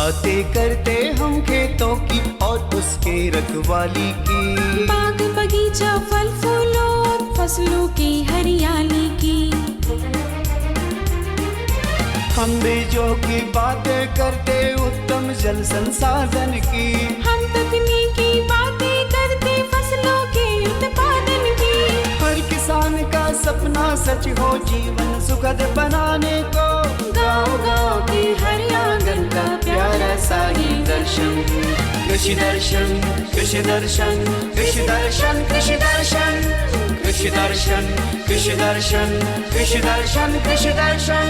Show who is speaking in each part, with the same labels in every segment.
Speaker 1: बातें करते हम खेतों की और उसके रखवाली की,
Speaker 2: बाग बगीचा फल फूलों और फसलों की हरियाली की।
Speaker 1: हम बीजों की बातें करते उत्तम जल संसाधन की,
Speaker 2: हम तकनीकी बातें करते फसलों के उत्पादन की।
Speaker 1: हर किसान का सपना सच हो जीवन सुखद बनाने को,
Speaker 2: गाँव-गाँव के हर आंगन का प्यारा सा ये दर्शन।
Speaker 1: कृषि दर्शन, कृषि दर्शन, कृषि दर्शन, कृषि दर्शन, कृषि दर्शन, कृषि दर्शन, कृषि दर्शन, कृषि दर्शन।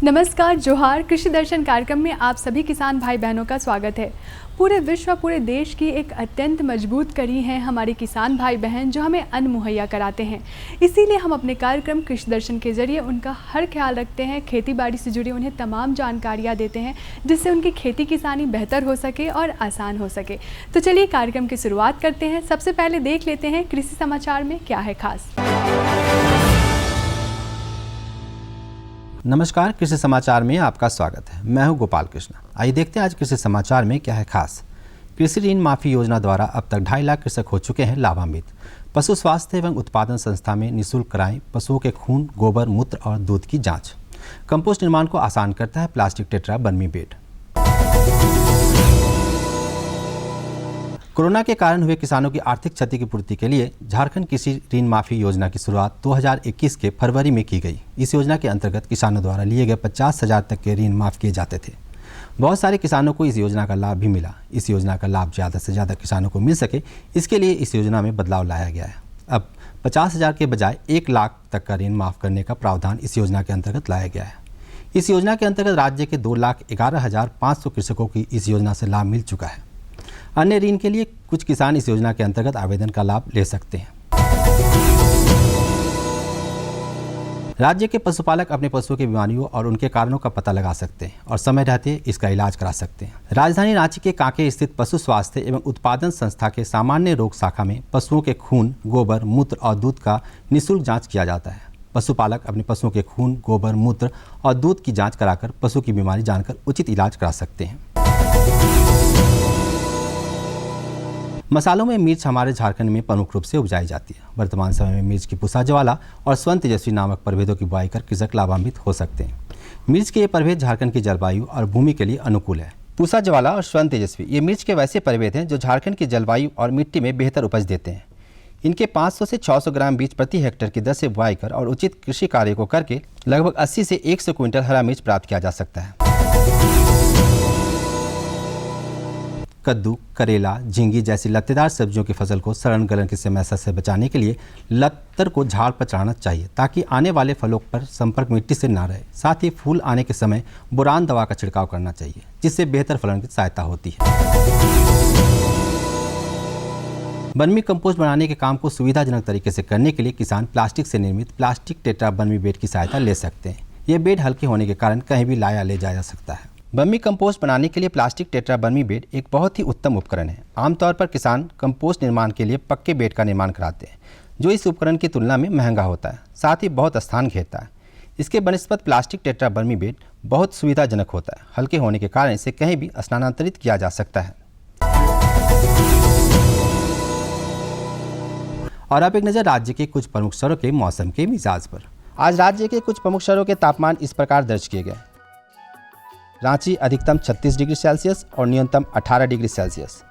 Speaker 3: नमस्कार, जोहार। कृषि दर्शन कार्यक्रम में आप सभी किसान भाई बहनों का स्वागत है। पूरे विश्व, पूरे देश की एक अत्यंत मजबूत कड़ी है हमारे किसान भाई बहन, जो हमें अन्न मुहैया कराते हैं। इसीलिए हम अपने कार्यक्रम कृषि दर्शन के जरिए उनका हर ख्याल रखते हैं, खेती बाड़ी से जुड़ी उन्हें तमाम जानकारियाँ देते हैं, जिससे उनकी खेती किसानी बेहतर हो सके और आसान हो सके। तो चलिए कार्यक्रम की शुरुआत करते हैं। सबसे पहले देख लेते हैं कृषि समाचार में क्या है खास।
Speaker 4: नमस्कार, कृषि समाचार में आपका स्वागत है। मैं हूं गोपाल कृष्ण। आइए देखते हैं आज कृषि समाचार में क्या है खास। कृषि ऋण माफी योजना द्वारा अब तक 2.5 लाख कृषक हो चुके हैं लाभान्वित। पशु स्वास्थ्य एवं उत्पादन संस्था में निःशुल्क कराएं पशुओं के खून, गोबर, मूत्र और दूध की जांच। कंपोस्ट निर्माण को आसान करता है प्लास्टिक टेट्रा बर्मी बेड। कोरोना के कारण हुए किसानों की आर्थिक क्षति की पूर्ति के लिए झारखंड कृषि ऋण माफी योजना की शुरुआत 2021 के फरवरी में की गई। इस योजना के अंतर्गत किसानों द्वारा लिए गए 50,000 तक के ऋण माफ किए जाते थे। बहुत सारे किसानों को इस योजना का लाभ भी मिला। इस योजना का लाभ ज़्यादा से ज़्यादा किसानों को मिल सके, इसके लिए इस योजना में बदलाव लाया गया है। अब 50,000 के बजाय 1 लाख तक का ऋण माफ करने का प्रावधान इस योजना के अंतर्गत लाया गया है। इस योजना के अंतर्गत राज्य के 2,11,500 कृषकों की इस योजना से लाभ मिल चुका है। अन्य ऋण के लिए कुछ किसान इस योजना के अंतर्गत आवेदन का लाभ ले सकते हैं। राज्य के पशुपालक अपने पशुओं की बीमारियों और उनके कारणों का पता लगा सकते हैं और समय रहते इसका इलाज करा सकते हैं। राजधानी रांची के कांके स्थित पशु स्वास्थ्य एवं उत्पादन संस्था के सामान्य रोग शाखा में पशुओं के खून, गोबर, मूत्र और दूध का निःशुल्क जाँच किया जाता है। पशुपालक अपने पशुओं के खून, गोबर, मूत्र और दूध की जाँच कराकर पशु की बीमारी जानकर उचित इलाज करा सकते हैं। मसालों में मिर्च हमारे झारखंड में प्रमुख रूप से उपजाई जाती है। वर्तमान समय में मिर्च की पूसा ज्वाला और स्वर्ण तेजस्वी नामक प्रभेदों की बुआई कर कृषक लाभान्वित हो सकते हैं। मिर्च के ये प्रभेद झारखंड की जलवायु और भूमि के लिए अनुकूल है। पूसा ज्वाला और स्वर्ण तेजस्वी ये मिर्च के वैसे प्रभेद हैं जो झारखंड की जलवायु और मिट्टी में बेहतर उपज देते हैं। इनके 500 से 600 ग्राम बीज प्रति हेक्टेयर की दर से बुआई कर और उचित कृषि कार्य को करके लगभग 80 से 100 क्विंटल हरा मिर्च प्राप्त किया जा सकता है। कद्दू, करेला, झींगी जैसी लत्तेदार सब्जियों की फसल को सड़न गलन की समस्या से बचाने के लिए लत्तर को झाड़ पर चढ़ाना चाहिए ताकि आने वाले फलों पर संपर्क मिट्टी से ना रहे। साथ ही फूल आने के समय बोरान दवा का छिड़काव करना चाहिए, जिससे बेहतर फलन की सहायता होती है। बर्मी कंपोस्ट बनाने के काम को सुविधाजनक तरीके से करने के लिए किसान प्लास्टिक से निर्मित प्लास्टिक टेट्रा बर्मी बेड की सहायता ले सकते हैं। ये बेड हल्के होने के कारण कहीं भी लाया ले जाया जा सकता है। बर्मी कंपोस्ट बनाने के लिए प्लास्टिक टेट्रा बर्मी बेड एक बहुत ही उत्तम उपकरण है। आमतौर पर किसान कंपोस्ट निर्माण के लिए पक्के बेड का निर्माण कराते हैं, जो इस उपकरण की तुलना में महंगा होता है, साथ ही बहुत स्थान घेरता है। इसके बनस्पत प्लास्टिक टेट्रा बर्मी बेड बहुत सुविधाजनक होता है। हल्के होने के कारण इसे कहीं भी स्थानांतरित किया जा सकता है। और अब एक नज़र राज्य के कुछ प्रमुख शहरों के मौसम के मिजाज पर। आज राज्य के कुछ प्रमुख शहरों के तापमान इस प्रकार दर्ज किए गए। रांची अधिकतम 36 डिग्री सेल्सियस और न्यूनतम 18 डिग्री सेल्सियस।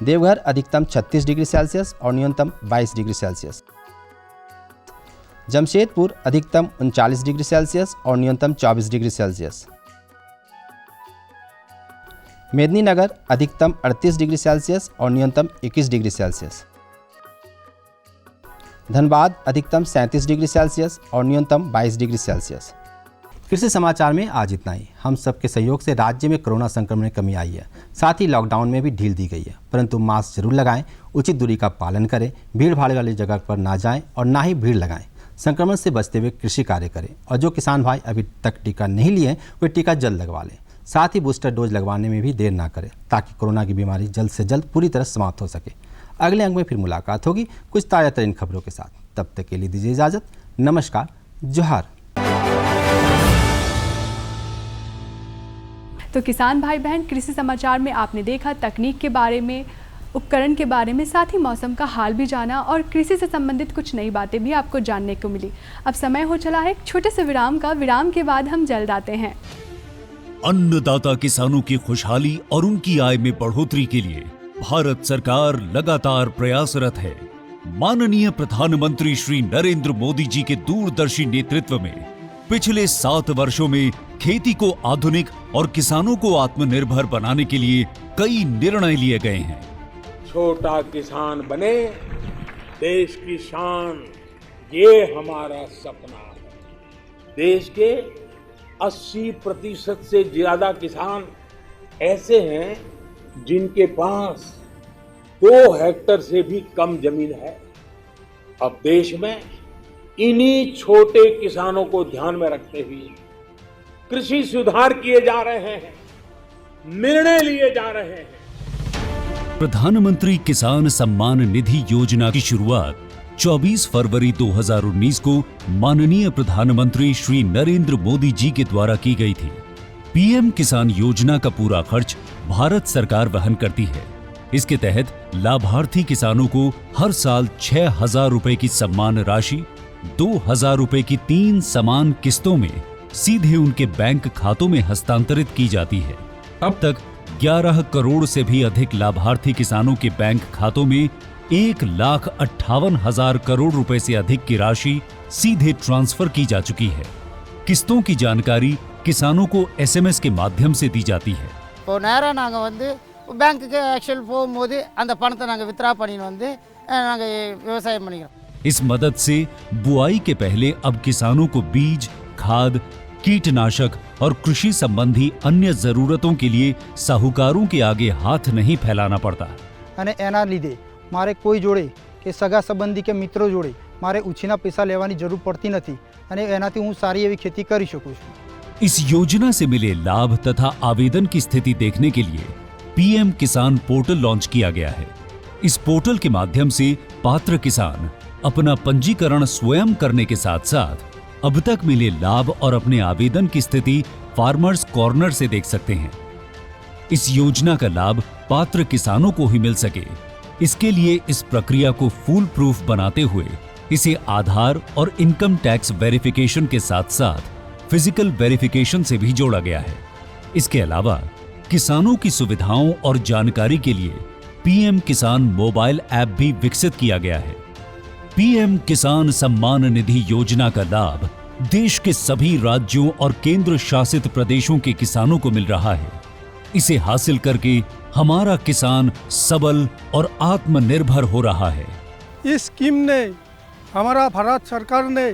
Speaker 4: देवघर अधिकतम 36 डिग्री सेल्सियस और न्यूनतम 22 डिग्री सेल्सियस। जमशेदपुर अधिकतम 39 डिग्री सेल्सियस और न्यूनतम 24 डिग्री सेल्सियस। मेदिनीनगर अधिकतम 38 डिग्री सेल्सियस और न्यूनतम 21 डिग्री सेल्सियस। धनबाद अधिकतम 37 डिग्री सेल्सियस और न्यूनतम 22 डिग्री सेल्सियस। कृषि समाचार में आज इतना ही। हम सबके सहयोग से राज्य में कोरोना संक्रमण में कमी आई है, साथ ही लॉकडाउन में भी ढील दी गई है, परंतु मास्क जरूर लगाएं, उचित दूरी का पालन करें, भीड़ भाड़ वाली जगह पर ना जाएं और ना ही भीड़ लगाएं। संक्रमण से बचते हुए कृषि कार्य करें और जो किसान भाई अभी तक टीका नहीं लिए हैं वे टीका जल्द लगवा लें। साथ ही बूस्टर डोज लगवाने में भी देर ना करें ताकि कोरोना की बीमारी जल्द से जल्द पूरी तरह समाप्त हो सके। अगले अंक में फिर मुलाकात होगी कुछ ताज़ा तरीन खबरों के साथ। तब तक के लिए दीजिए इजाज़त। नमस्कार, जोहार।
Speaker 3: तो किसान भाई बहन, कृषि समाचार में आपने देखा तकनीक के बारे में, उपकरण के बारे में, साथ ही मौसम का हाल भी जाना और कृषि से संबंधित कुछ नई बातें भी आपको जानने को मिली। अब समय हो चला है एक छोटे से विराम का। विराम के बाद हम जल्द आते हैं।
Speaker 5: अन्नदाता किसानों की खुशहाली और उनकी आय में बढ़ोतरी के लिए भारत सरकार लगातार प्रयासरत है। माननीय प्रधानमंत्री श्री नरेंद्र मोदी जी के दूरदर्शी नेतृत्व में पिछले 7 वर्षों में खेती को आधुनिक और किसानों को आत्मनिर्भर बनाने के लिए कई निर्णय लिए गए हैं।
Speaker 6: छोटा किसान बने देश की शान, ये हमारा सपना है। देश के 80% से ज्यादा किसान ऐसे हैं जिनके पास 2 हेक्टेयर से भी कम जमीन है। अब देश में इन्हीं छोटे किसानों को ध्यान में रखते हुए कृषि सुधार किए जा रहे हैं, निर्णय लिए जा रहे हैं।
Speaker 5: प्रधानमंत्री किसान सम्मान निधि योजना की शुरुआत 24 फरवरी 2019 को माननीय प्रधानमंत्री श्री नरेंद्र मोदी जी के द्वारा की गई थी। पीएम किसान योजना का पूरा खर्च भारत सरकार वहन करती है। इसके तहत लाभार्थी किसानों को हर साल 6,000 रुपए की सम्मान राशि 2,000 रुपए की 3 समान किस्तों में सीधे उनके बैंक खातों में हस्तांतरित की जाती है। अब तक 11 करोड़ से भी अधिक लाभार्थी किसानों के बैंक खातों में 1,58,000 करोड़ रुपए से अधिक की राशि सीधे ट्रांसफर की जा चुकी है। किस्तों की जानकारी किसानों को एसएमएस के माध्यम से दी जाती है।
Speaker 7: இப்போ நேரா நாங்க வந்து பேங்க்குக்கு ஆக்சுவல் போகும்போது அந்த பணத்தை நாங்க வித்ரா பண்ணிட்டு வந்து நாங்க விவசாயம் பண்ணிக்கிறோம்।
Speaker 5: इस मदद से बुआई के पहले अब किसानों को बीज, खाद, कीटनाशक और कृषि संबंधी अन्य जरूरतों के लिए साहूकारों के आगे हाथ नहीं फैलाना पड़ता।
Speaker 8: અને એના લીધે મારે કોઈ જોડે કે સગા સંબંધી કે મિત્રો જોડે મારે ઉછીના પૈસા લેવાની જરૂર પડતી નથી અને એનાથી હું સારી એવી खेती કરી શકું છું।
Speaker 5: इस योजना से मिले लाभ तथा आवेदन की स्थिति देखने के लिए पीएम किसान पोर्टल लॉन्च किया गया है। इस पोर्टल के माध्यम से पात्र किसान अपना पंजीकरण स्वयं करने के साथ साथ अब तक मिले लाभ और अपने आवेदन की स्थिति फार्मर्स कॉर्नर से देख सकते हैं। इस योजना का लाभ पात्र किसानों को ही मिल सके, इसके लिए इस प्रक्रिया को फूल प्रूफ बनाते हुए इसे आधार और इनकम टैक्स वेरिफिकेशन के साथ साथ फिजिकल वेरिफिकेशन से भी जोड़ा गया है। इसके अलावा किसानों की सुविधाओं और जानकारी के लिए पीएम किसान मोबाइल ऐप भी विकसित किया गया है। पीएम किसान सम्मान निधि योजना का लाभ देश के सभी राज्यों और केंद्र शासित प्रदेशों के किसानों को मिल रहा है। इसे हासिल करके हमारा किसान सबल और आत्मनिर्भर हो रहा है।
Speaker 8: इस स्कीम ने हमारा भारत सरकार ने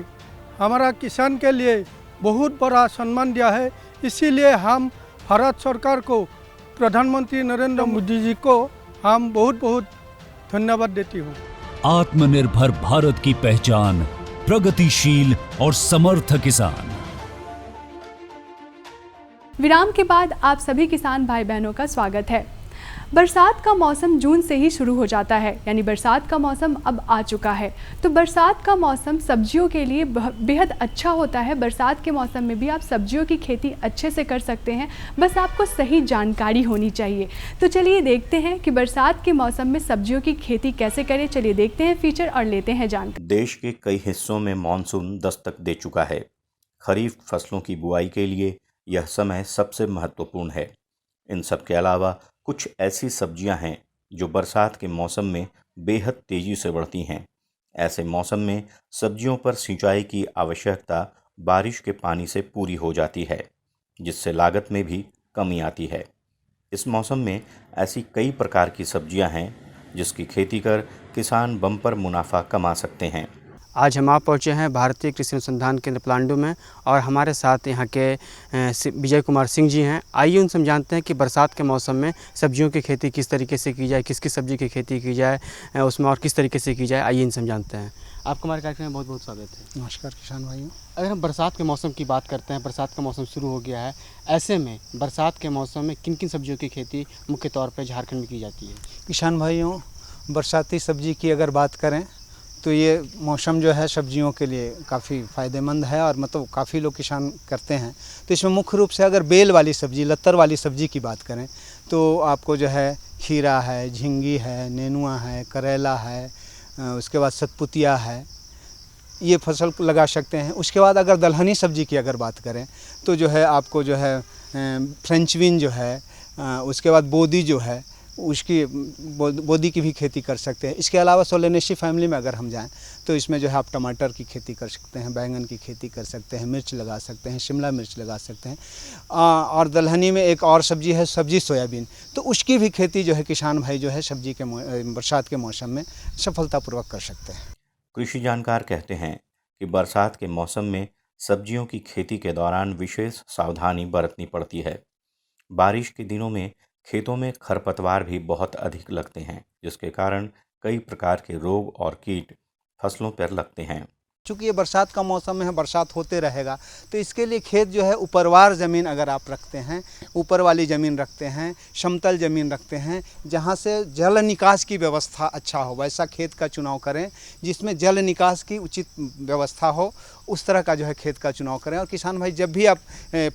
Speaker 8: हमारा किसान के लिए बहुत बड़ा सम्मान दिया है। इसीलिए हम भारत सरकार को, प्रधानमंत्री नरेंद्र मोदी जी को हम बहुत बहुत धन्यवाद देती हूँ।
Speaker 5: आत्मनिर्भर भारत की पहचान प्रगतिशील और समर्थ किसान।
Speaker 3: विराम के बाद आप सभी किसान भाई बहनों का स्वागत है। बरसात का मौसम जून से ही शुरू हो जाता है, यानी बरसात का मौसम अब आ चुका है। तो बरसात का मौसम सब्जियों के लिए बेहद अच्छा होता है। बरसात के मौसम में भी आप सब्जियों की खेती अच्छे से कर सकते हैं, बस आपको सही जानकारी होनी चाहिए। तो चलिए देखते हैं कि बरसात के मौसम में सब्जियों की खेती कैसे करें। चलिए देखते हैं फीचर और लेते हैं जानकारी।
Speaker 9: देश के कई हिस्सों में मानसून दस्तक दे चुका है। खरीफ फसलों की बुआई के लिए यह समय सबसे महत्वपूर्ण है। इन सब के अलावा कुछ ऐसी सब्जियां हैं जो बरसात के मौसम में बेहद तेज़ी से बढ़ती हैं। ऐसे मौसम में सब्जियों पर सिंचाई की आवश्यकता बारिश के पानी से पूरी हो जाती है, जिससे लागत में भी कमी आती है। इस मौसम में ऐसी कई प्रकार की सब्जियां हैं जिसकी खेती कर किसान बम्पर मुनाफा कमा सकते हैं।
Speaker 10: आज हम आप पहुँचे हैं भारतीय कृषि अनुसंधान केंद्र पलांडू में और हमारे साथ यहाँ के विजय कुमार सिंह जी हैं। आइए उनसे हम जानते हैं कि बरसात के मौसम में सब्जियों की खेती किस तरीके से की जाए, किस किस सब्जी की खेती की जाए उसमें और किस तरीके से की जाए। आइए इनसे हम जानते हैं। आपको हमारे कार्यक्रम में बहुत बहुत स्वागत है।
Speaker 8: नमस्कार किसान भाइयों।
Speaker 10: अगर हम बरसात के मौसम की बात करते हैं, बरसात का मौसम शुरू हो गया है, ऐसे में बरसात के मौसम में किन किन सब्जियों की खेती मुख्य तौर पर झारखंड में की जाती है?
Speaker 8: किसान भाइयों, बरसाती सब्जी की अगर बात करें
Speaker 11: तो ये मौसम जो है सब्जियों के लिए काफ़ी फ़ायदेमंद है और मतलब काफ़ी लोग किसान करते हैं। तो इसमें मुख्य रूप से अगर बेल वाली सब्ज़ी, लत्तर वाली सब्ज़ी की बात करें तो आपको जो है खीरा है, झींगी है, नेनुआ है, करेला है, उसके बाद सतपुतिया है, ये फसल लगा सकते हैं। उसके बाद अगर दलहनी सब्ज़ी की अगर बात करें तो जो है आपको जो है फ्रेंच बीन जो है, उसके बाद बोदी जो है उसकी बोदी की भी खेती कर सकते हैं। इसके अलावा सोलेनेसी फैमिली में अगर हम जाएं तो इसमें जो है आप टमाटर की खेती कर सकते हैं, बैंगन की खेती कर सकते हैं, मिर्च लगा सकते हैं, शिमला मिर्च लगा सकते हैं। और दलहनी में एक और सब्जी है सब्जी सोयाबीन, तो उसकी भी खेती जो है किसान भाई जो है सब्जी के बरसात के मौसम में सफलतापूर्वक कर सकते हैं।
Speaker 9: कृषि जानकार कहते हैं कि बरसात के मौसम में सब्जियों की खेती के दौरान विशेष सावधानी बरतनी पड़ती है। बारिश के दिनों में खेतों में खरपतवार भी बहुत अधिक लगते हैं, जिसके कारण कई प्रकार के रोग और कीट फसलों पर लगते हैं।
Speaker 11: चूँकि ये बरसात का मौसम है, बरसात होते रहेगा, तो इसके लिए खेत जो है ऊपरवार ज़मीन अगर आप रखते हैं, ऊपर वाली ज़मीन रखते हैं, समतल ज़मीन रखते हैं, जहाँ से जल निकास की व्यवस्था अच्छा हो, वैसा खेत का चुनाव करें जिसमें जल निकास की उचित व्यवस्था हो, उस तरह का जो है खेत का चुनाव करें। और किसान भाई जब भी आप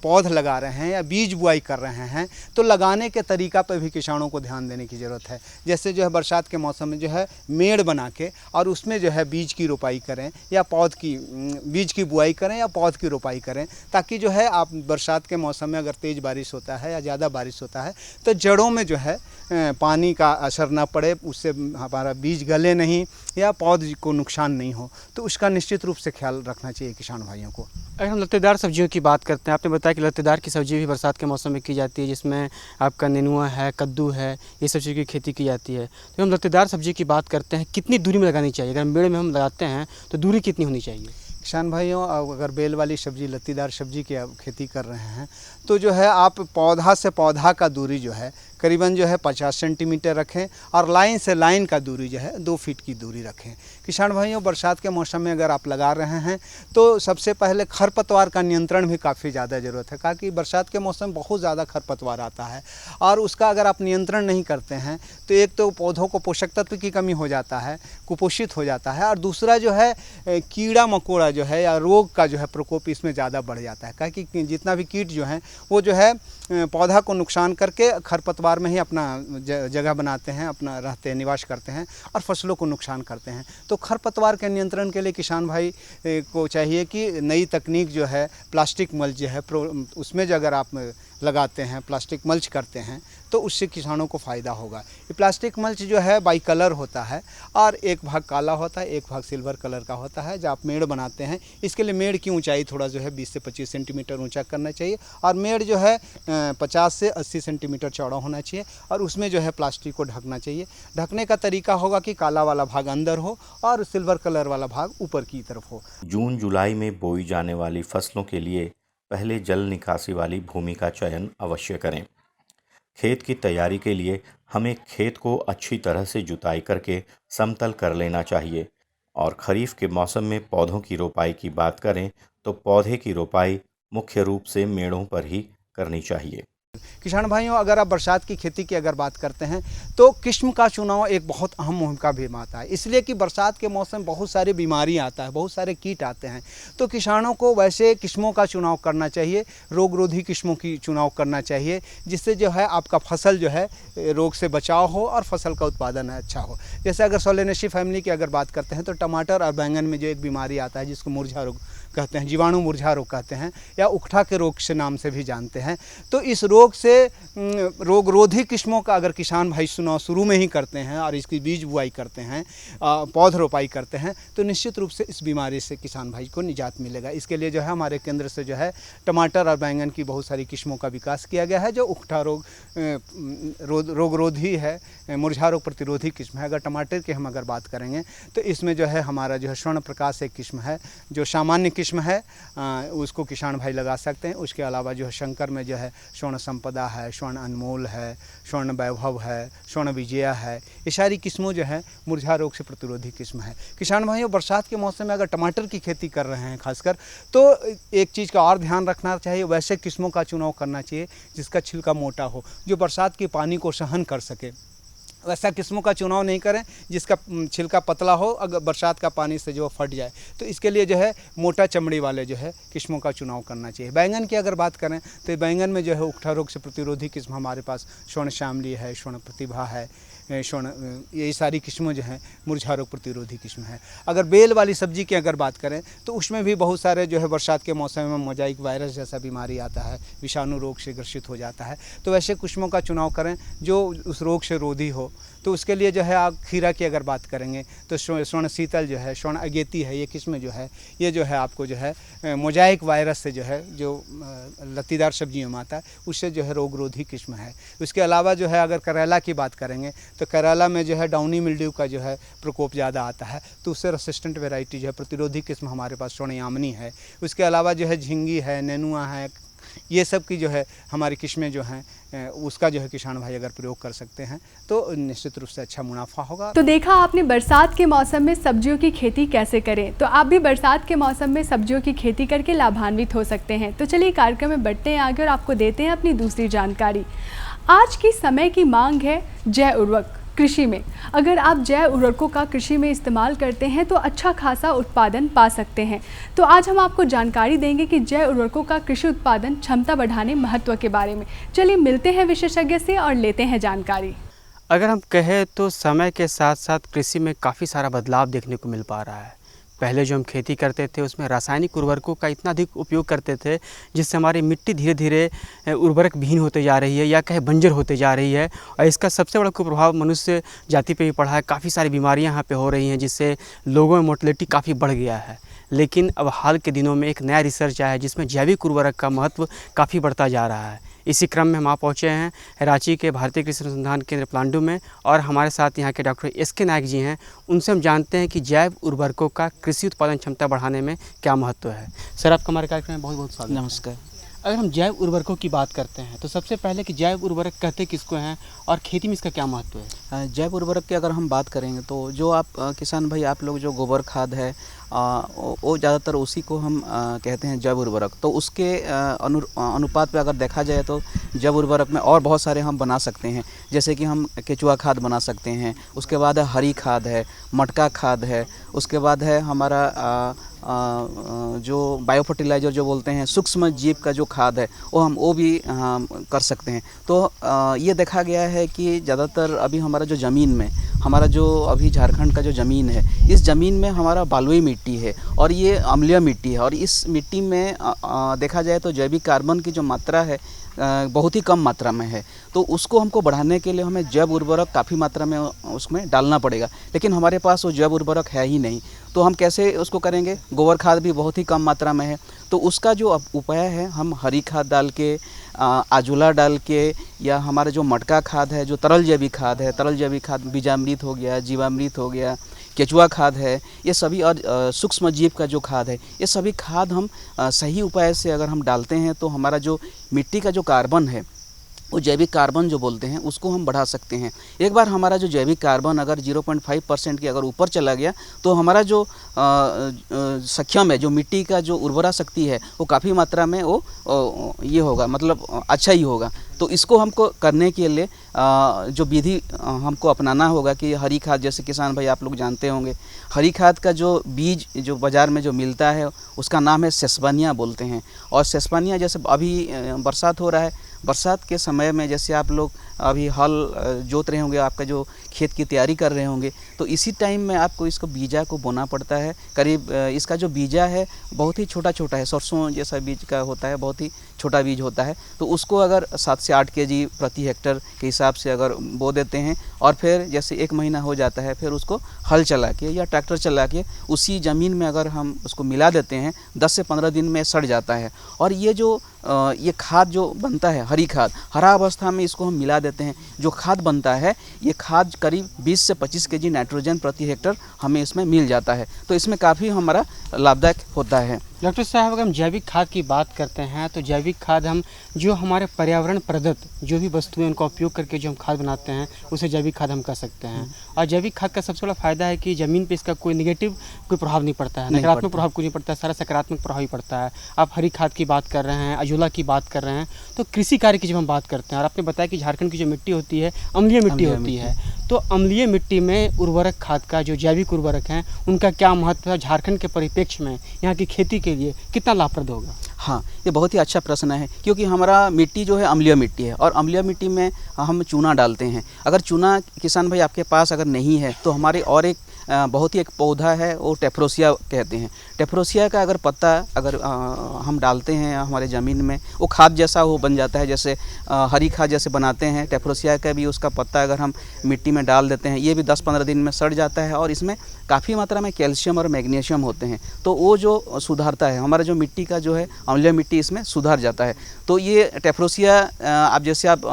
Speaker 11: पौध लगा रहे हैं या बीज बुआई कर रहे हैं तो लगाने के तरीका पर भी किसानों को ध्यान देने की ज़रूरत है। जैसे जो है बरसात के मौसम में जो है मेड़ बना के और उसमें जो है बीज की रोपाई करें या बीज की बुआई करें या पौध की रोपाई करें, ताकि जो है आप बरसात के मौसम में अगर तेज़ बारिश होता है या ज़्यादा बारिश होता है तो जड़ों में जो है पानी का असर ना पड़े, उससे हमारा बीज गले नहीं या पौध को नुकसान नहीं हो, तो उसका निश्चित रूप से ख्याल रखना चाहिए किसान भाइयों को।
Speaker 10: अगर हम लत्तेदार सब्जियों की बात करते हैं, आपने बताया कि लत्तेदार की सब्जी भी बरसात के मौसम में की जाती है, जिसमें आपका नेनुआ है, कद्दू है, ये सब चीज़ की खेती की जाती है। तो हम लत्तेदार सब्जी की बात करते हैं, कितनी दूरी में लगानी चाहिए? अगर मेड़ में हम लगाते हैं तो दूरी कितनी होनी चाहिए?
Speaker 11: किसान भाइयों अगर बेल वाली सब्जी, लत्तीदार सब्जी की आप खेती कर रहे हैं तो जो है आप पौधा से पौधा का दूरी जो है करीबन जो है 50 सेंटीमीटर रखें और लाइन से लाइन का दूरी जो है 2 फीट की दूरी रखें। किसान भाइयों बरसात के मौसम में अगर आप लगा रहे हैं तो सबसे पहले खरपतवार का नियंत्रण भी काफ़ी ज़्यादा ज़रूरत है, क्योंकि बरसात के मौसम में बहुत ज़्यादा खरपतवार आता है और उसका अगर आप नियंत्रण नहीं करते हैं तो एक तो पौधों को पोषक तत्व की कमी हो जाता है, कुपोषित हो जाता है, और दूसरा जो है कीड़ा मकोड़ा जो है या रोग का जो है प्रकोप इसमें ज़्यादा बढ़ जाता है, क्योंकि जितना भी कीट जो हैं वो जो है पौधा को नुकसान करके खरपतवार में ही अपना जगह बनाते हैं, अपना रहते हैं, निवास करते हैं और फसलों को नुकसान करते हैं। तो खरपतवार के नियंत्रण के लिए किसान भाई को चाहिए कि नई तकनीक जो है प्लास्टिक मल्च जो है उसमें जो अगर आप लगाते हैं, प्लास्टिक मल्च करते हैं तो उससे किसानों को फ़ायदा होगा। ये प्लास्टिक मल्च जो है बाई कलर होता है और एक भाग काला होता है, एक भाग सिल्वर कलर का होता है। जब आप मेड़ बनाते हैं इसके लिए मेड़ की ऊंचाई थोड़ा जो है 20 से 25 सेंटीमीटर ऊंचा करना चाहिए और मेड़ जो है 50 से 80 सेंटीमीटर चौड़ा होना चाहिए और उसमें जो है प्लास्टिक को ढकना चाहिए। ढकने का तरीका होगा कि काला वाला भाग अंदर हो और सिल्वर कलर वाला भाग ऊपर की तरफ हो।
Speaker 9: जून जुलाई में बोई जाने वाली फसलों के लिए पहले जल निकासी वाली भूमि का चयन अवश्य करें। खेत की तैयारी के लिए हमें खेत को अच्छी तरह से जुताई करके समतल कर लेना चाहिए और खरीफ के मौसम में पौधों की रोपाई की बात करें तो पौधे की रोपाई मुख्य रूप से मेड़ों पर ही करनी चाहिए।
Speaker 11: किसान भाइयों अगर आप बरसात की खेती की अगर बात करते हैं तो किस्म का चुनाव एक बहुत अहम भूमिका भी निभाता है, इसलिए कि बरसात के मौसम में बहुत सारी बीमारी आता है, बहुत सारे कीट आते हैं, तो किसानों को वैसे किस्मों का चुनाव करना चाहिए, रोगरोधी किस्मों की चुनाव करना चाहिए, जिससे जो है आपका फसल जो है रोग से बचाव हो और फसल का उत्पादन अच्छा हो। जैसे अगर सोलेनेसी फैमिली की अगर बात करते हैं तो टमाटर और बैंगन में जो एक बीमारी आता है जिसको मुरझा रोग कहते हैं, जीवाणु मुरझा रोग कहते हैं या उकठा के रोग से नाम से भी जानते हैं, तो इस रोग से रोगरोधी किस्मों का अगर किसान भाई चुनाव शुरू में ही करते हैं और इसकी बीज बुआई करते हैं, पौध रोपाई करते हैं, तो निश्चित रूप से इस बीमारी से किसान भाई को निजात मिलेगा। इसके लिए जो है हमारे केंद्र से जो है टमाटर और बैंगन की बहुत सारी किस्मों का विकास किया गया है जो उकठा रोगरोधी है, मुरझा रोग प्रतिरोधी किस्म है। अगर टमाटर की हम अगर बात करेंगे तो इसमें जो है हमारा जो है स्वर्ण प्रकाश एक किस्म है जो सामान्य किस्म है, उसको किसान भाई लगा सकते हैं। उसके अलावा जो है शंकर में जो है स्वर्ण संपदा है, स्वर्ण अनमोल है, स्वर्ण वैभव है, स्वर्ण विजया है, ये सारी किस्मों जो है मुरझा रोग से प्रतिरोधी किस्म है। किसान भाइयों बरसात के मौसम में अगर टमाटर की खेती कर रहे हैं खासकर, तो एक चीज़ का और ध्यान रखना चाहिए, वैसे किस्मों का चुनाव करना चाहिए जिसका छिलका मोटा हो, जो बरसात के पानी को सहन कर सके। वैसा किस्मों का चुनाव नहीं करें जिसका छिलका पतला हो, अगर बरसात का पानी से जो फट जाए। तो इसके लिए जो है मोटा चमड़ी वाले जो है किस्मों का चुनाव करना चाहिए। बैंगन की अगर बात करें तो बैंगन में जो है उकठा रोग से प्रतिरोधी किस्म हमारे पास स्वर्ण श्यामली है, स्वर्ण प्रतिभा है, स्वर्ण, यही सारी किस्में जो हैं मुरझा रोग प्रतिरोधी किस्म है। अगर बेल वाली सब्जी की अगर बात करें तो उसमें भी बहुत सारे जो है बरसात के मौसम में मोजाइक वायरस जैसा बीमारी आता है, विषाणु रोग से ग्रसित हो जाता है। तो वैसे किस्मों का चुनाव करें जो उस रोग से रोधी हो। तो उसके लिए जो है आप खीरा की अगर बात करेंगे तो स्वर्ण शीतल जो है, स्वर्ण अगेती है, ये किस्म जो है ये जो है आपको जो है मोजाइक वायरस से जो है जो लत्तीदार सब्जियों में आता है उससे जो है रोगरोधी किस्म है। उसके अलावा जो है अगर करेला की बात करेंगे तो करेला में जो है डाउनी मिल्ड्यू का जो है प्रकोप ज़्यादा आता है, तो उससे रेसिस्टेंट वेराइटी जो है प्रतिरोधी किस्म हमारे पास स्वर्ण यामिनी है। उसके अलावा जो है झिंगी है, नेनुआ है, ये सब की जो है हमारी किस्में जो हैं उसका जो है किसान भाई अगर प्रयोग कर सकते हैं तो निश्चित रूप से अच्छा मुनाफा होगा।
Speaker 3: तो देखा आपने बरसात के मौसम में सब्जियों की खेती कैसे करें, तो आप भी बरसात के मौसम में सब्जियों की खेती करके लाभान्वित हो सकते हैं। तो चलिए कार्यक्रम में बढ़ते हैं आगे और आपको देते हैं अपनी दूसरी जानकारी। आज की समय की मांग है जैव उर्वरक कृषि में। अगर आप जैव उर्वरकों का कृषि में इस्तेमाल करते हैं तो अच्छा खासा उत्पादन पा सकते हैं। तो आज हम आपको जानकारी देंगे कि जैव उर्वरकों का कृषि उत्पादन क्षमता बढ़ाने महत्व के बारे में। चलिए मिलते हैं विशेषज्ञ से और लेते हैं जानकारी।
Speaker 10: अगर हम कहें तो समय के साथ साथ कृषि में काफ़ी सारा बदलाव देखने को मिल पा रहा है। पहले जो हम खेती करते थे उसमें रासायनिक उर्वरकों का इतना अधिक उपयोग करते थे जिससे हमारी मिट्टी धीरे धीरे उर्वरक विहीन होते जा रही है या कहे बंजर होते जा रही है। और इसका सबसे बड़ा कुप्रभाव मनुष्य जाति पे भी पड़ा है। काफ़ी सारी बीमारियां यहाँ पे हो रही हैं जिससे लोगों में मोर्टेलिटी काफ़ी बढ़ गया है। लेकिन अब हाल के दिनों में एक नया रिसर्च आया है जिसमें जैविक उर्वरक का महत्व काफ़ी बढ़ता जा रहा है। इसी क्रम में हम आ पहुँचे हैं रांची के भारतीय कृषि अनुसंधान केंद्र प्लांडू में और हमारे साथ यहाँ के डॉक्टर SK नायक जी हैं। उनसे हम जानते हैं कि जैव उर्वरकों का कृषि उत्पादन क्षमता बढ़ाने में क्या महत्व है। सर आपका हमारे कार्यक्रम में बहुत बहुत स्वागत।
Speaker 12: नमस्कार।
Speaker 10: अगर हम जैव उर्वरकों की बात करते हैं तो सबसे पहले कि जैव उर्वरक कहते किसको हैं और खेती में इसका क्या महत्व है?
Speaker 12: जैव उर्वरक की अगर हम बात करेंगे तो जो आप किसान भाई आप लोग जो गोबर खाद है वो ज़्यादातर उसी को हम कहते हैं जैव उर्वरक। तो उसके अनुपात पे अगर देखा जाए तो जैव उर्वरक में और बहुत सारे हम बना सकते हैं, जैसे कि हम केचुआ खाद बना सकते हैं, उसके बाद है हरी खाद है, मटका खाद है, उसके बाद है हमारा जो बायो फर्टिलाइज़र जो बोलते हैं सूक्ष्म जीव का जो खाद है वो भी कर सकते हैं। तो ये देखा गया है कि ज़्यादातर अभी हमारा जो ज़मीन में हमारा जो अभी झारखंड का जो ज़मीन है इस ज़मीन में हमारा बालुई मिट्टी है और ये अम्लीय मिट्टी है और इस मिट्टी में देखा जाए तो जैविक कार्बन की जो मात्रा है बहुत ही कम मात्रा में है। तो उसको हमको बढ़ाने के लिए हमें जैव उर्वरक काफ़ी मात्रा में उसमें डालना पड़ेगा, लेकिन हमारे पास वो जैव उर्वरक है ही नहीं। तो हम कैसे उसको करेंगे? गोबर खाद भी बहुत ही कम मात्रा में है, तो उसका जो उपाय है हम हरी खाद डाल के आजुला डाल के या हमारा जो मटका खाद है जो तरल जैविक खाद है, तरल जैविक खाद बीजामृत हो गया, जीवामृत हो गया, केचुआ खाद है, ये सभी और सूक्ष्म जीव का जो खाद है ये सभी खाद हम सही उपाय से अगर हम डालते हैं तो हमारा जो मिट्टी का जो कार्बन है वो जैविक कार्बन जो बोलते हैं उसको हम बढ़ा सकते हैं। एक बार हमारा जो जैविक कार्बन अगर 0.5% के अगर ऊपर चला गया तो हमारा जो सक्षम है जो मिट्टी का जो उर्वरा शक्ति है वो काफ़ी मात्रा में वो ये होगा, मतलब अच्छा ही होगा। तो इसको हमको करने के लिए जो विधि हमको अपनाना होगा कि हरी खाद, जैसे किसान भाई आप लोग जानते होंगे, हरी खाद का जो बीज जो बाज़ार में जो मिलता है उसका नाम है सेस्पानिया बोलते हैं। और सेस्पानिया जैसे अभी बरसात हो रहा है, बरसात के समय में जैसे आप लोग अभी हल जोत रहे होंगे, आपका जो खेत की तैयारी कर रहे होंगे, तो इसी टाइम में आपको इसको बीजा को बोना पड़ता है। करीब इसका जो बीजा है बहुत ही छोटा छोटा है, सरसों जैसा बीज का होता है, बहुत ही छोटा बीज होता है। तो उसको अगर 7 से 8 kg प्रति हेक्टर के हिसाब से अगर बो देते हैं और फिर जैसे 1 महीना हो जाता है फिर उसको हल चला के या ट्रैक्टर चला के उसी ज़मीन में अगर हम उसको मिला देते हैं 10 से 15 दिन में सड़ जाता है। और ये जो ये खाद जो बनता है हरी खाद, हरा अवस्था में इसको हम मिला देते हैं, जो खाद बनता है ये खाद करीब 20 से 25 kg नाइट्रोजन प्रति हेक्टर हमें इसमें मिल जाता है। तो इसमें काफ़ी हमारा लाभदायक होता है।
Speaker 10: डॉक्टर साहब अगर हम जैविक खाद की बात करते हैं तो जैविक खाद हम जो हमारे पर्यावरण प्रदत्त जो भी वस्तुएं उनका उपयोग करके जो हम खाद बनाते हैं उसे जैविक खाद हम कर सकते हैं। और जैविक खाद का सबसे बड़ा फायदा है कि ज़मीन पे इसका कोई नेगेटिव कोई प्रभाव नहीं पड़ता है, नकारात्मक प्रभाव कोई नहीं पड़ता है, सारा सकारात्मक प्रभाव ही पड़ता है। आप हरी खाद की बात कर रहे हैं, मंजूला की बात कर रहे हैं, तो कृषि कार्य की जब हम बात करते हैं, और आपने बताया कि झारखंड की जो मिट्टी होती है अम्लीय मिट्टी होती है, तो अम्लीय मिट्टी में उर्वरक खाद का, जो जैविक उर्वरक हैं, उनका क्या महत्व है झारखंड के परिप्रेक्ष्य में, यहाँ की खेती के लिए कितना लाभप्रद होगा?
Speaker 12: हाँ, ये बहुत ही अच्छा प्रश्न है, क्योंकि हमारा मिट्टी जो है अम्लीय मिट्टी है, और अम्लीय मिट्टी में हम चूना डालते हैं। अगर चूना किसान भाई आपके पास अगर नहीं है, तो हमारे और एक बहुत ही एक पौधा है, वो टेफ्रोसिया कहते हैं। टेफ्रोसिया का अगर पत्ता अगर हम डालते हैं हमारे ज़मीन में, वो खाद जैसा वो बन जाता है, जैसे हरी खाद जैसे बनाते हैं, टेफ्रोसिया का भी उसका पत्ता अगर हम मिट्टी में डाल देते हैं, ये भी 10-15 दिन में सड़ जाता है, और इसमें काफ़ी मात्रा में कैल्शियम और मैग्नीशियम होते हैं, तो वो जो सुधारता है हमारा जो मिट्टी का जो है अम्लीय मिट्टी, इसमें सुधार जाता है। तो ये टेफ्रोसिया आप जैसे आप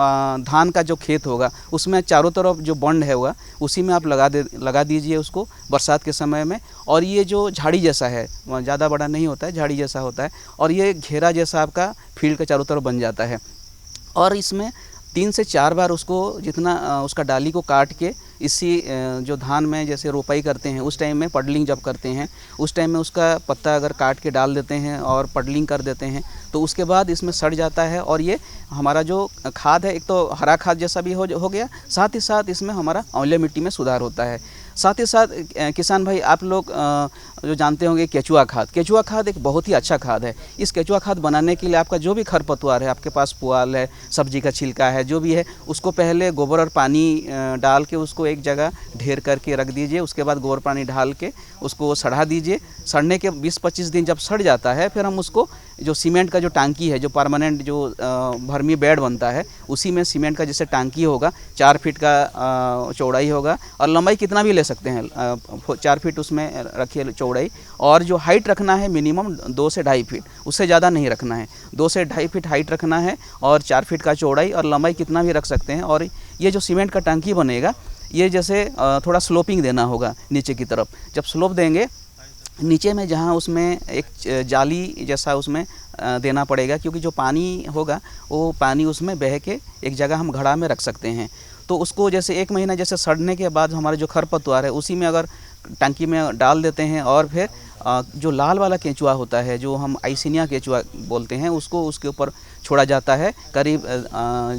Speaker 12: धान का जो खेत होगा उसमें चारों तरफ जो बंड है हुआ, उसी में आप लगा दीजिए उसको बरसात के समय में, और ये जो झाड़ी जैसा है, ज़्यादा बड़ा नहीं होता है, झाड़ी जैसा होता है, और ये घेरा जैसा आपका फील्ड के चारों तरफ बन जाता है। और इसमें 3 से 4 बार उसको जितना उसका डाली को काट के, इसी जो धान में जैसे रोपाई करते हैं उस टाइम में पडलिंग जब करते हैं, उस टाइम में उसका पत्ता अगर काट के डाल देते हैं और पडलिंग कर देते हैं, तो उसके बाद इसमें सड़ जाता है, और ये हमारा जो खाद है, एक तो हरा खाद जैसा भी हो गया, साथ ही साथ इसमें हमारा अम्लीय मिट्टी में सुधार होता है। साथ ही साथ किसान भाई आप लोग जो जानते होंगे केचुआ खाद एक बहुत ही अच्छा खाद है। इस केचुआ खाद बनाने के लिए आपका जो भी खरपतवार है, आपके पास पुआल है, सब्जी का छिलका है, जो भी है, उसको पहले गोबर और पानी डाल के उसको एक जगह ढेर करके रख दीजिए। उसके बाद गोबर पानी डाल के उसको सड़ा दीजिए। सड़ने के 20-25 दिन जब सड़ जाता है, फिर हम उसको जो सीमेंट का जो टांकी है, जो परमानेंट जो भर्मी बेड बनता है, उसी में सीमेंट का जैसे टांकी होगा, 4 फीट का चौड़ाई होगा, और लंबाई कितना भी ले सकते हैं, 4 फीट उसमें रखिए चौड़ाई, और जो हाइट रखना है मिनिमम 2 से 2.5 फीट, उससे ज़्यादा नहीं रखना है, 2 से 2.5 फीट हाइट रखना है, और 4 फीट का चौड़ाई, और लंबाई कितना भी रख सकते हैं। और ये जो सीमेंट का टांकी बनेगा, ये जैसे थोड़ा स्लोपिंग देना होगा नीचे की तरफ। जब स्लोप देंगे नीचे में, जहाँ उसमें एक जाली जैसा उसमें देना पड़ेगा, क्योंकि जो पानी होगा वो पानी उसमें बह के एक जगह हम घड़ा में रख सकते हैं। तो उसको जैसे 1 महीना जैसे सड़ने के बाद हमारे जो खरपतवार है उसी में अगर टंकी में डाल देते हैं, और फिर जो लाल वाला केंचुआ होता है, जो हम आइसिनिया केंचुआ बोलते हैं, उसको उसके ऊपर छोड़ा जाता है। करीब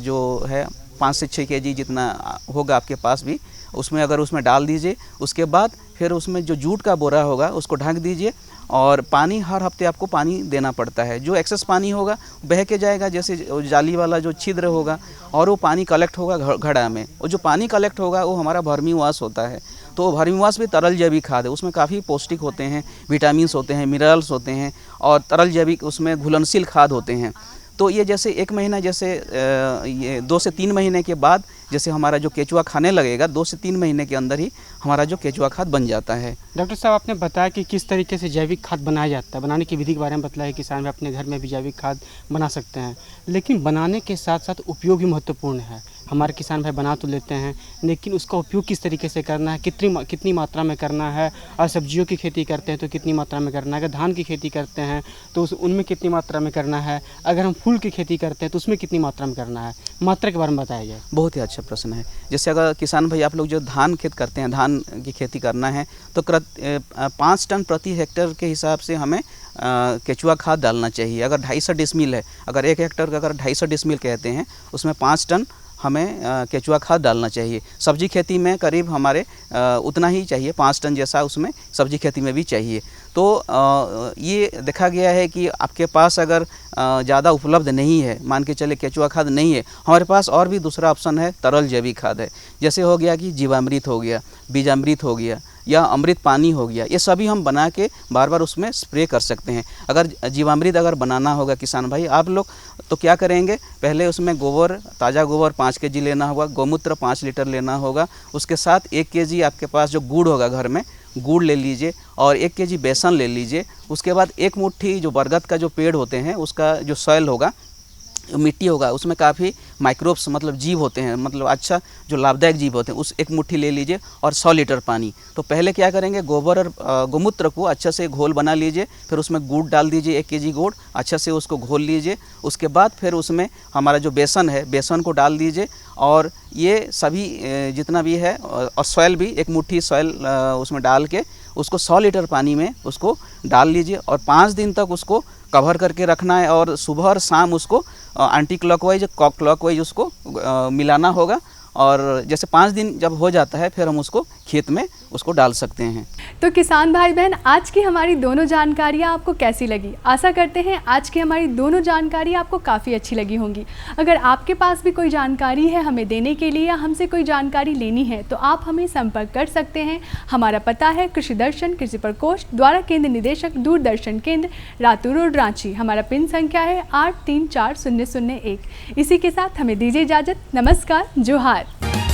Speaker 12: जो है 5 से 6 kg जितना होगा आपके पास भी, उसमें अगर उसमें डाल दीजिए। उसके बाद फिर उसमें जो जूट का बोरा होगा उसको ढक दीजिए, और पानी हर हफ्ते आपको पानी देना पड़ता है। जो एक्सेस पानी होगा बह के जाएगा, जैसे जाली वाला जो छिद्र होगा, और वो पानी कलेक्ट होगा घड़ा में। और जो पानी कलेक्ट होगा वो हमारा वर्मीवाश होता है। तो वर्मीवाश भी तरल जैविक खाद है, उसमें काफ़ी पौष्टिक होते हैं, विटामिन्स होते हैं, मिनरल्स होते हैं, और तरल जैविक उसमें घुलनशील खाद होते हैं। तो ये जैसे 1 महीना, जैसे ये 2 से 3 महीने के बाद जैसे हमारा जो केचुआ खाने लगेगा, 2 से 3 महीने के अंदर ही हमारा जो केचुआ खाद बन जाता है।
Speaker 10: डॉक्टर साहब, आपने बताया कि किस तरीके से जैविक खाद बनाया जाता है, बनाने की विधि के बारे में बताया कि किसान अपने घर में भी जैविक खाद बना सकते हैं, लेकिन बनाने के साथ साथ उपयोग भी महत्वपूर्ण है। हमारे किसान भाई बना तो लेते हैं, लेकिन उसका उपयोग किस तरीके से करना है, कितनी मात्रा में करना है, और सब्जियों की खेती करते हैं तो कितनी मात्रा में करना है, अगर धान की खेती करते हैं तो उनमें कितनी मात्रा में करना है, अगर हम फूल की खेती करते हैं तो उसमें कितनी मात्रा में करना है, मात्रा के बारे में बताया जाए।
Speaker 12: बहुत ही अच्छा प्रश्न है। जैसे अगर किसान भाई आप लोग जो धान खेत करते हैं, धान की खेती करना है, तो 5 टन प्रति हेक्टेयर के हिसाब से हमें केचुआ खाद डालना चाहिए। अगर 250 डिसमिल है, अगर 1 हेक्टेयर का अगर 250 डिसमिल कहते हैं, उसमें 5 टन हमें केचुआ खाद डालना चाहिए। सब्जी खेती में करीब हमारे उतना ही चाहिए, 5 टन जैसा उसमें सब्जी खेती में भी चाहिए। तो ये देखा गया है कि आपके पास अगर ज़्यादा उपलब्ध नहीं है, मान के चले केचुआ खाद नहीं है, हमारे पास और भी दूसरा ऑप्शन है, तरल जैविक खाद है। जैसे हो गया कि जीवामृत हो गया, बीजामृत हो गया, या अमृत पानी हो गया, ये सभी हम बना के बार बार उसमें स्प्रे कर सकते हैं। अगर जीवामृत अगर बनाना होगा किसान भाई आप लोग, तो क्या करेंगे, पहले उसमें गोबर, ताज़ा गोबर 5 kg लेना होगा, गौमूत्र 5 लीटर लेना होगा, उसके साथ 1 kg आपके पास जो गुड़ होगा घर में, गुड़ ले लीजिए, और 1 kg बेसन ले लीजिए। उसके बाद 1 मुट्ठी जो बरगद का जो पेड़ होते हैं, उसका जो सॉइल होगा, मिट्टी होगा, उसमें काफ़ी माइक्रोब्स मतलब जीव होते हैं, मतलब अच्छा जो लाभदायक जीव होते हैं, उस 1 मुट्ठी ले लीजिए, और 100 लीटर पानी। तो पहले क्या करेंगे, गोबर और गोमूत्र को अच्छा से घोल बना लीजिए, फिर उसमें गुड़ डाल दीजिए, 1 kg गुड़, अच्छा से उसको घोल लीजिए। उसके बाद फिर उसमें हमारा जो बेसन है, बेसन को डाल दीजिए, और ये सभी जितना भी है, और सॉइल भी 1 मुट्ठी सॉइल उसमें डाल के उसको 100 लीटर पानी में उसको डाल लीजिए, और 5 दिन तक उसको कवर करके रखना है और सुबह और शाम उसको एंटी क्लॉकवाइज क्लॉकवाइज उसको मिलाना होगा। और जैसे 5 दिन जब हो जाता है फिर हम उसको खेत में उसको डाल सकते हैं।
Speaker 3: तो किसान भाई बहन, आज की हमारी दोनों जानकारियाँ आपको कैसी लगी? आशा करते हैं आज की हमारी दोनों जानकारी आपको काफ़ी अच्छी लगी होंगी। अगर आपके पास भी कोई जानकारी है हमें देने के लिए या हमसे कोई जानकारी लेनी है तो आप हमें संपर्क कर सकते हैं। हमारा पता है कृषि दर्शन कृषि प्रकोष्ठ द्वारा केंद्र निदेशक दूरदर्शन केंद्र रातू रोड रांची। हमारा पिन संख्या है 834001। इसी के साथ हमें दीजिए इजाज़त। नमस्कार, जोहार।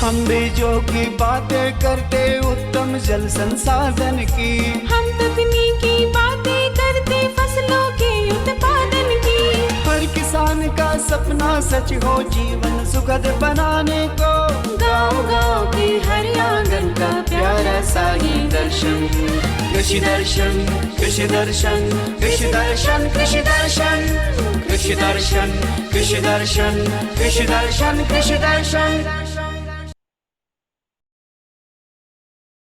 Speaker 1: हम बीजों की बातें करते उत्तम जल संसाधन की,
Speaker 2: हम तकनीकी बातें करते फसलों के उत्पादन की।
Speaker 1: हर किसान का सपना सच हो जीवन सुखद बनाने को,
Speaker 2: गाँव-गाँव के हर आंगन का प्यारा सा ये दर्शन।
Speaker 1: कृषि दर्शन कृषि दर्शन कृषि दर्शन कृषि दर्शन कृषि दर्शन कृषि दर्शन कृषि दर्शन कृषि दर्शन।